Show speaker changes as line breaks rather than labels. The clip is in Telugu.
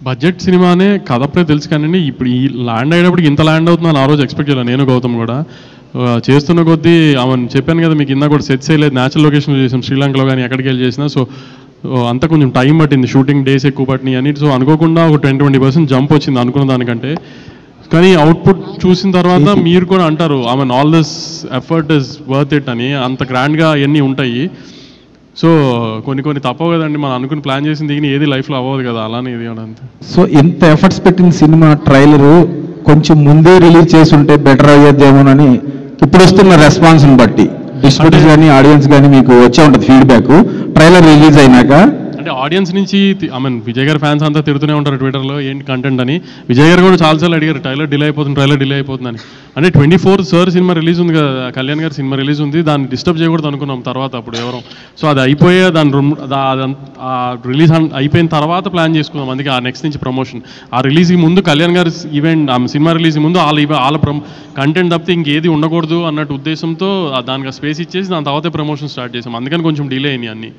బడ్జెట్ సినిమానే కథ అప్పుడే తెలుసు కానీ ఇప్పుడు ఈ ల్యాండ్ అయ్యేటప్పటికి ఇంత ల్యాండ్ అవుతుందని ఆ రోజు ఎక్స్పెక్ట్ చేయాలి నేను గౌతమ్ కూడా. చేస్తున్న కొద్దీ ఆమె చెప్పాను కదా మీకు ఇందా కూడా సెట్స్ వేయలేదు, న్యాచురల్ లొకేషన్లో చేసాం శ్రీలంకలో కానీ ఎక్కడికి వెళ్ళి చేసినా. సో అంతా కొంచెం టైం పట్టింది, షూటింగ్ డేస్ ఎక్కువ పట్టినాయి అని. సో అనుకోకుండా ఒక 10-20% జంప్ వచ్చింది అనుకున్న దానికంటే. కానీ అవుట్పుట్ చూసిన తర్వాత మీరు కూడా అంటారు I mean all this effort is worth it అని. అంత గ్రాండ్గా అవన్నీ ఉంటాయి. సో కొన్ని తప్పవు కదండి, మనం అనుకుని ప్లాన్ చేసింది దిగిన ఏది లైఫ్లో అవ్వదు కదా, అలానే ఇది అంతే.
సో ఇంత ఎఫర్ట్స్ పెట్టిన సినిమా ట్రైలరు కొంచెం ముందే రిలీజ్ చేసి ఉంటే బెటర్ అయ్యేదేమోనని ఇప్పుడు వస్తున్న రెస్పాన్స్ని బట్టి డిస్ట్రిబ్యూటర్స్ కానీ ఆడియన్స్ కానీ మీకు వచ్చే ఉంటుంది ఫీడ్బ్యాక్ ట్రైలర్ రిలీజ్ అయినాక.
అంటే ఆడియన్స్ నుంచి ఐ మీన్ విజయ్ గారి ఫ్యాన్స్ అంతా తిరుగుతూనే ఉంటారు ట్విట్టర్లో ఏంటి కంటెంట్ అని. విజయ్ గారు కూడా చాలాసార్లు అడిగారు ట్రైలర్ డిలే అయిపోతుందని. అంటే 24 సార్ సినిమా రిలీజ్ ఉంది కదా, కళ్యాణ్ గారి సినిమా రిలీజ్ ఉంది, దాన్ని డిస్టర్బ్ చేయకూడదు అనుకున్నాం తర్వాత అప్పుడు ఎవరు. సో అది అయిపోయే రిలీజ్ అయిపోయిన తర్వాత ప్లాన్ చేసుకున్నాం. అందుకే ఆ నెక్స్ట్ నుంచి ప్రమోషన్. ఆ రిలీజ్కి ముందు కళ్యాణ్ గారి ఈవెంట్ సినిమా రిలీజ్ ముందు వాళ్ళ కంటెంట్ తప్పితే ఇంకేది ఉండకూడదు అన్నట్టు ఉద్దేశంతో దానికి స్పేస్ ఇచ్చేసి దాని తర్వాత ప్రమోషన్ స్టార్ట్ చేసాం. అందుకని కొంచెం డిలే అయినాయి అన్నీ.